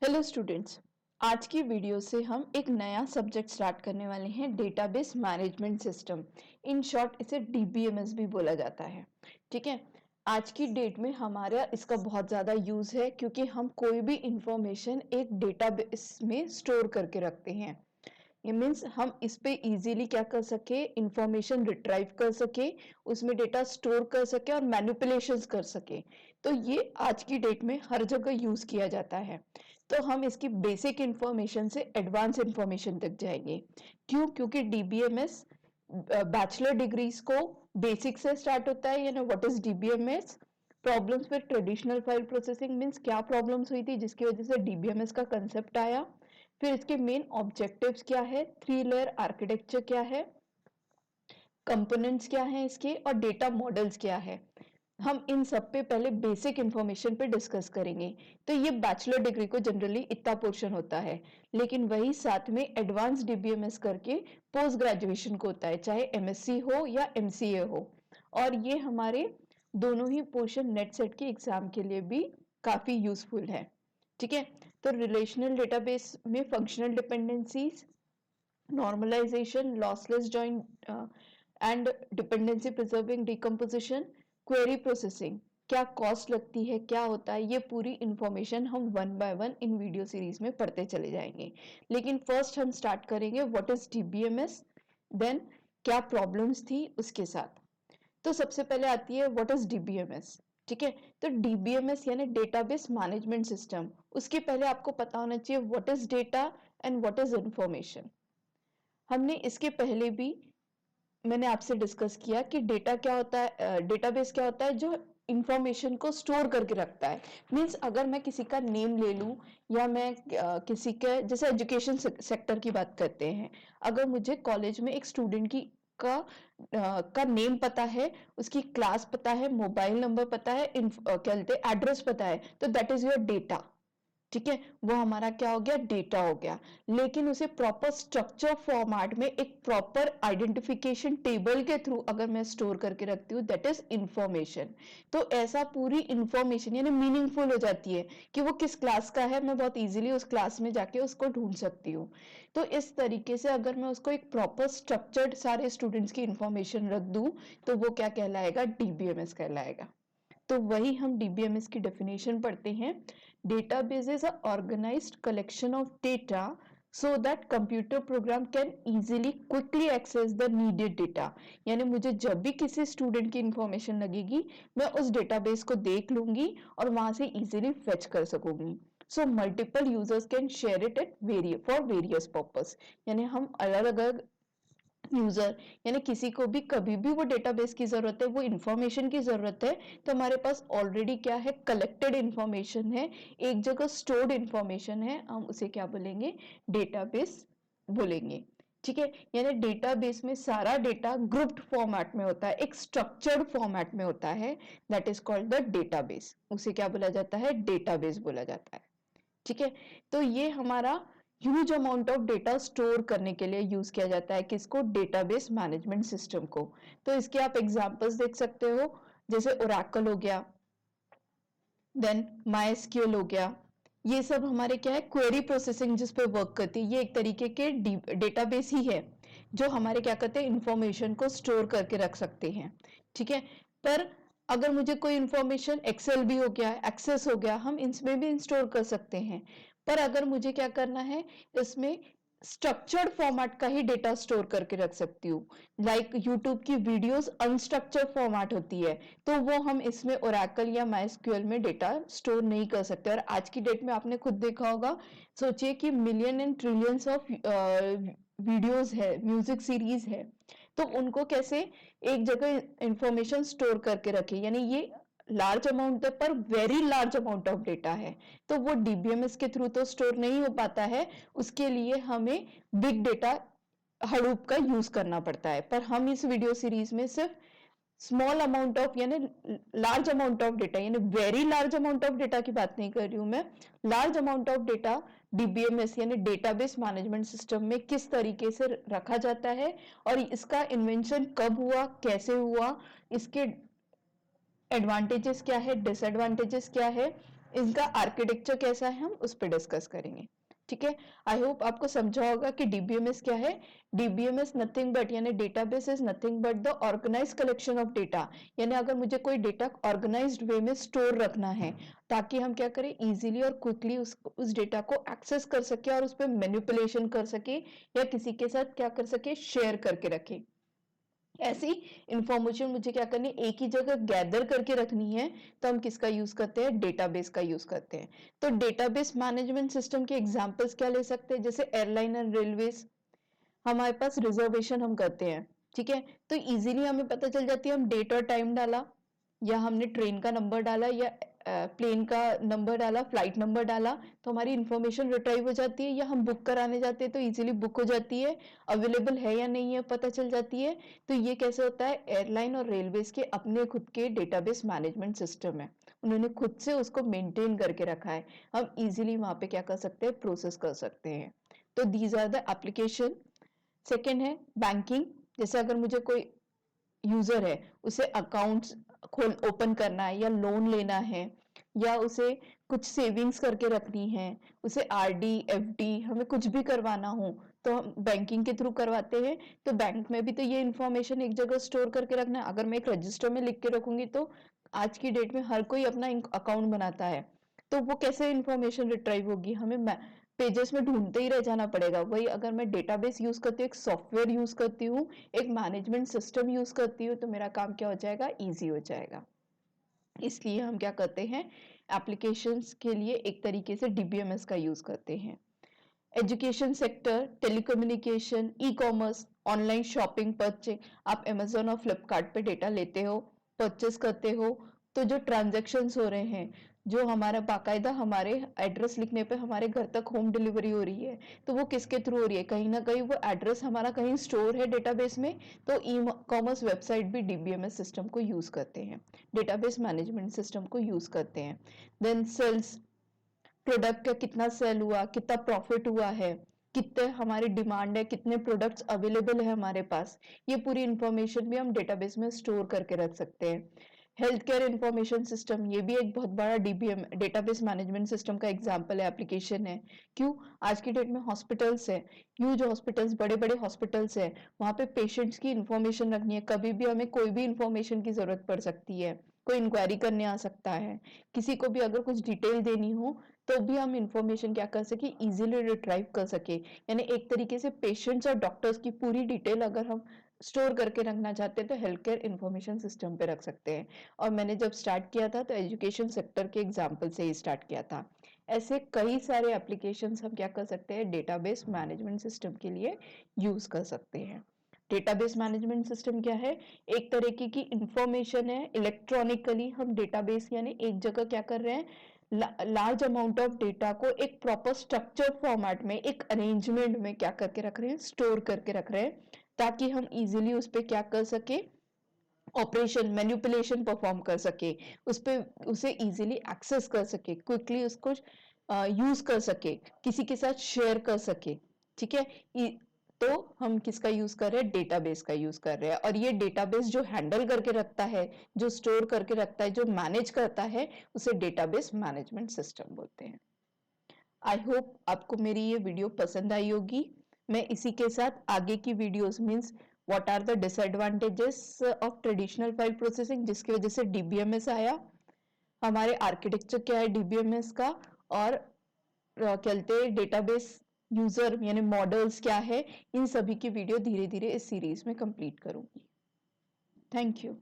Hello students. आज की video से हम एक नया सब्जेक्ट स्टार्ट करने वाले हैं, database management system. In short इसे डीबीएमएस भी बोला जाता है। ठीक है। आज की डेट में हमारा इसका बहुत ज़्यादा यूज़ है क्योंकि हम कोई भी इंफॉर्मेशन एक डेटाबेस में स्टोर करके रखते हैं। ये मीन्स हम इस पे इजीली क्या कर सके, इंफॉर्मेशन रिट्राइव कर सके, उसमें डेटा स्टोर कर सके और मैनिपुलेशंस कर सके। तो ये आज की डेट में हर जगह यूज किया जाता है। तो हम इसकी बेसिक इंफॉर्मेशन से एडवांस इंफॉर्मेशन तक जाएंगे। क्यों? क्योंकि डीबीएमएस बैचलर डिग्रीज को बेसिक से स्टार्ट होता है, यानी what is DBMS. Problems with traditional file processing means क्या प्रॉब्लम्स हुई थी जिसकी वजह से डीबीएमएस का कंसेप्ट आया। फिर इसके मेन ऑब्जेक्टिव्स क्या है, 3 लेयर आर्किटेक्चर क्या है, कंपोनेंट्स क्या हैं इसके, और डेटा मॉडल्स क्या है। हम इन सब पे पहले बेसिक इंफॉर्मेशन पे डिस्कस करेंगे। तो ये बैचलर डिग्री को जनरली इतना पोर्शन होता है, लेकिन वही साथ में एडवांस डीबीएमएस करके पोस्ट ग्रेजुएशन को होता है, चाहे एमएससी हो या एमसीए हो। और ये हमारे दोनों ही पोर्शन नेट सेट के एग्जाम के लिए भी काफी यूजफुल है। ठीक है। तो रिलेशनल डेटाबेस में functional dependencies, normalisation, lossless join and dependency preserving decomposition, query processing, क्या कॉस्ट लगती है, क्या होता है, ये पूरी इंफॉर्मेशन हम वन बाय वन इन वीडियो सीरीज में पढ़ते चले जाएंगे। लेकिन फर्स्ट हम स्टार्ट करेंगे व्हाट इज डीबीएमएस, देन क्या प्रॉब्लम्स थी उसके साथ। तो सबसे पहले आती है व्हाट इज डीबीएमएस। ठीक है। तो डीबीएमएस यानी डेटाबेस मैनेजमेंट सिस्टम। उसके पहले आपको पता होना चाहिए what is data and what is information. हमने इसके पहले भी मैंने आपसे डिस्कस किया कि डेटा क्या होता है, डेटाबेस क्या होता है, जो इंफॉर्मेशन को स्टोर करके रखता है। मींस अगर मैं किसी का नेम ले लूं या मैं किसी के, जैसे एजुकेशन सेक्टर की बात करते हैं, अगर मुझे कॉलेज में एक स्टूडेंट की का नेम पता है, उसकी क्लास पता है, मोबाइल नंबर पता है, क्या कहते हैं, एड्रेस पता है, तो दैट इज योर डेटा। ठीक है। वो हमारा क्या हो गया, डेटा हो गया। लेकिन उसे प्रॉपर स्ट्रक्चर फॉर्मेट में एक प्रॉपर आइडेंटिफिकेशन टेबल के थ्रू अगर मैं स्टोर करके रखती हूँ, दैट इज इंफॉर्मेशन। तो ऐसा पूरी इंफॉर्मेशन यानी मीनिंगफुल हो जाती है कि वो किस क्लास का है, मैं बहुत इजीली उस क्लास में जाके उसको ढूंढ सकती हूँ। तो इस तरीके से अगर मैं उसको एक प्रॉपर स्ट्रक्चर्ड सारे स्टूडेंट्स की इंफॉर्मेशन रख दूं, तो वो क्या कहलाएगा, डीबीएमएस कहलाएगा। तो वही हम डीबीएमएस की डेफिनेशन पढ़ते हैं। Database is a organised collection of data so that computer program can easily quickly access the needed data. यानी मुझे जब भी किसी स्टूडेंट की इंफॉर्मेशन लगेगी, मैं उस डेटाबेस को देख लूंगी और वहां से इजीली फेच कर सकूंगी। So multiple users can share it at for various purpose. यानी हम अलग अलग यूजर, यानी किसी को भी कभी भी वो डेटाबेस की जरूरत है, वो इंफॉर्मेशन की जरूरत है, तो हमारे पास ऑलरेडी क्या है, कलेक्टेड इंफॉर्मेशन है, एक जगह स्टोर्ड इंफॉर्मेशन है, हम उसे क्या बोलेंगे, डेटाबेस बोलेंगे। ठीक है। यानी डेटाबेस में सारा डेटा ग्रुप्ड फॉर्मेट में होता है, एक स्ट्रक्चर्ड फॉर्मेट में होता है, that is called the database. उसे क्या बोला जाता है, डेटाबेस बोला जाता है। ठीक है। तो ये हमारा huge amount of data store करने के लिए यूज किया जाता है, किसको, डेटाबेस मैनेजमेंट सिस्टम को। तो इसके आप एग्जांपल्स देख सकते हो, जैसे ओरेकल हो गया, देन माइस्क्यूएल हो गया। ये सब हमारे क्या है, क्वेरी प्रोसेसिंग जिस पे वर्क करती है, ये एक तरीके के डेटाबेस ही है जो हमारे क्या करते हैं, इंफॉर्मेशन को स्टोर करके रख सकते हैं। ठीक है। पर अगर मुझे कोई इंफॉर्मेशन, एक्सेल भी हो गया, एक्सेस हो गया, हम इसमें भी इंस्टोर कर सकते हैं। पर अगर मुझे क्या करना है, इसमें स्ट्रक्चर्ड फॉर्मेट का ही डेटा स्टोर करके रख सकती हूँ। लाइक यूट्यूब की वीडियोस अनस्ट्रक्चर्ड फॉर्मेट होती है, तो वो हम इसमें ओरेकल या माइस्क्यूएल में डेटा स्टोर नहीं कर सकते। और आज की डेट में आपने खुद देखा होगा, सोचिए कि million and trillions of videos है, म्यूजिक सीरीज है, तो उनको कैसे एक जगह इंफॉर्मेशन स्टोर करके रखे, यानी ये लार्ज अमाउंट है पर very large amount of data है, तो वो डीबीएमएस के थ्रू तो स्टोर नहीं हो पाता है। उसके लिए हमें बिग डेटा हडूप का यूज करना पड़ता है। पर हम इस वीडियो सीरीज में सिर्फ स्मॉल अमाउंट ऑफ यानी लार्ज अमाउंट ऑफ डेटा, यानी very large amount of data की बात नहीं कर रही हूं मैं, large amount of data DBMS यानी डेटाबेस मैनेजमेंट सिस्टम में किस तरीके से रखा जाता है, और इसका इन्वेंशन कब हुआ, कैसे हुआ, इसके एडवांटेजेस क्या है, डिसएडवांटेजेस क्या है, इनका आर्किटेक्चर कैसा है हम उस पर डिस्कस करेंगे। ठीक है, आई होप आपको समझा होगा कि डीबीएमएस क्या है। डीबीएमएस नथिंग बट यानी database is nothing but the organised collection of data. यानी अगर मुझे कोई डेटा ऑर्गेनाइज्ड वे में स्टोर रखना है ताकि हम क्या करें, इजीली और क्विकली उस डेटा को एक्सेस कर सके और उस पर मैनिपुलेशन कर सके या किसी के साथ क्या कर सके, शेयर करके रखे। ऐसी इंफॉर्मेशन मुझे क्या करनी, एक ही जगह गैदर करके रखनी है, तो हम किसका यूज करते हैं, डेटाबेस का यूज करते हैं। तो डेटाबेस मैनेजमेंट सिस्टम के एग्जांपल्स क्या ले सकते हैं, जैसे एयरलाइन एंड रेलवेज। हमारे पास रिजर्वेशन हम करते हैं, ठीक है, तो इजीली हमें पता चल जाती है, हम डेट और टाइम डाला या हमने ट्रेन का नंबर डाला या प्लेन का नंबर डाला, फ्लाइट नंबर डाला, तो हमारी इंफॉर्मेशन रिट्राइव हो जाती है। या हम बुक कराने जाते हैं तो इजीली बुक हो जाती है, अवेलेबल है या नहीं है पता चल जाती है। तो ये कैसे होता है, एयरलाइन और रेलवेज के अपने खुद के डेटाबेस मैनेजमेंट सिस्टम है, उन्होंने खुद से उसको मेंटेन करके रखा है। हम इजीली वहां पे क्या कर सकते हैं, प्रोसेस कर सकते हैं। तो these are the application. Second है बैंकिंग। जैसे अगर मुझे कोई यूजर है, उसे अकाउंट्स खोल ओपन करना है या लोन लेना है या उसे कुछ सेविंग्स करके रखनी है, उसे आरडी एफडी हमें कुछ भी करवाना हो तो हम बैंकिंग के थ्रू करवाते हैं। तो बैंक में भी तो ये इंफॉर्मेशन एक जगह स्टोर करके रखना है। अगर मैं एक रजिस्टर में लिख के रखूंगी तो आज की डेट में हर कोई अपना अकाउंट बनाता है, तो वो कैसे इंफॉर्मेशन रिट्राइव होगी, हमें पेजेस में ढूंढते ही रह जाना पड़ेगा। वही अगर मैं डेटाबेस यूज करती हूँ, एक सॉफ्टवेयर यूज करती हूँ, एक मैनेजमेंट सिस्टम यूज करती हूँ, तो मेरा काम क्या हो जाएगा, इजी हो जाएगा। इसलिए हम क्या करते हैं, एप्लीकेशंस के लिए एक तरीके से डीबीएमएस का यूज करते हैं। Education sector, telecommunication, e commerce, online shopping, purchase, आप अमेजोन और फ्लिपकार्ट पे डेटा लेते हो, परचेस करते हो, तो जो ट्रांजेक्शन्स हो रहे हैं, जो हमारा बाकायदा हमारे एड्रेस लिखने पे हमारे घर तक होम डिलीवरी हो रही है, तो वो किसके थ्रू हो रही है, कहीं ना कहीं वो एड्रेस हमारा कहीं स्टोर है डेटाबेस में। तो ई कॉमर्स वेबसाइट भी डीबीएमएस सिस्टम को यूज करते हैं, डेटाबेस मैनेजमेंट सिस्टम को यूज करते हैं। देन सेल्स, प्रोडक्ट का कितना सेल हुआ, कितना प्रॉफिट हुआ है, कितने हमारी डिमांड है, कितने प्रोडक्ट्स अवेलेबल है हमारे पास, ये पूरी इंफॉर्मेशन भी हम डेटाबेस में स्टोर करके रख सकते हैं। हेल्थ केयर इंफॉर्मेशन सिस्टम, ये भी एक बहुत बड़ा डीबीएम डेटाबेस मैनेजमेंट सिस्टम का एग्जांपल है, एप्लीकेशन है। क्यों, आज की डेट में हॉस्पिटल्स है, ह्यूज हॉस्पिटल्स, बड़े बड़े हॉस्पिटल्स है, वहां पे पेशेंट्स की इंफॉर्मेशन रखनी है, कभी भी हमें कोई भी इंफॉर्मेशन की जरूरत पड़ सकती है, कोई इंक्वायरी करने आ सकता है, किसी को भी अगर कुछ डिटेल देनी हो तो भी हम इंफॉर्मेशन क्या कर सके, इजीली रिट्राइव कर सके। यानी एक तरीके से पेशेंट्स और डॉक्टर्स की पूरी डिटेल अगर हम स्टोर करके रखना चाहते हैं तो हेल्थ केयर इंफॉर्मेशन सिस्टम पे रख सकते हैं। और मैंने जब स्टार्ट किया था तो एजुकेशन सेक्टर के एग्जाम्पल से ही स्टार्ट किया था। ऐसे कई सारे एप्लीकेशंस हम क्या कर सकते हैं, डेटाबेस मैनेजमेंट सिस्टम के लिए यूज कर सकते हैं। डेटाबेस मैनेजमेंट सिस्टम क्या है, एक तरीके की इंफॉर्मेशन है, इलेक्ट्रॉनिकली हम डेटाबेस यानी एक जगह क्या कर रहे हैं, लार्ज अमाउंट ऑफ डेटा को एक प्रॉपर स्ट्रक्चर फॉर्मेट में, एक अरेंजमेंट में क्या करके रख रहे हैं, स्टोर करके रख रहे हैं, ताकि हम इजीली उस पर क्या कर सके, ऑपरेशन मैनिपुलेशन परफॉर्म कर सके, उस पे उसे इजीली एक्सेस कर सके, क्विकली उसको यूज कर सके, किसी के साथ शेयर कर सके। ठीक है, तो हम किसका यूज कर रहे हैं, डेटाबेस का यूज कर रहे हैं। और ये डेटाबेस जो हैंडल करके रखता है, जो स्टोर करके रखता है, जो मैनेज करता है, उसे डेटाबेस मैनेजमेंट सिस्टम बोलते हैं। आई होप आपको मेरी ये वीडियो पसंद आई होगी। मैं इसी के साथ आगे की videos means what are the disadvantages of traditional file processing, जिसकी वजह से डीबीएमएस आया, हमारे आर्किटेक्चर क्या है डीबीएमएस का, और कहते हैं डेटाबेस यूजर यानी मॉडल्स क्या है, इन सभी की वीडियो धीरे धीरे इस सीरीज में कंप्लीट करूंगी। Thank you.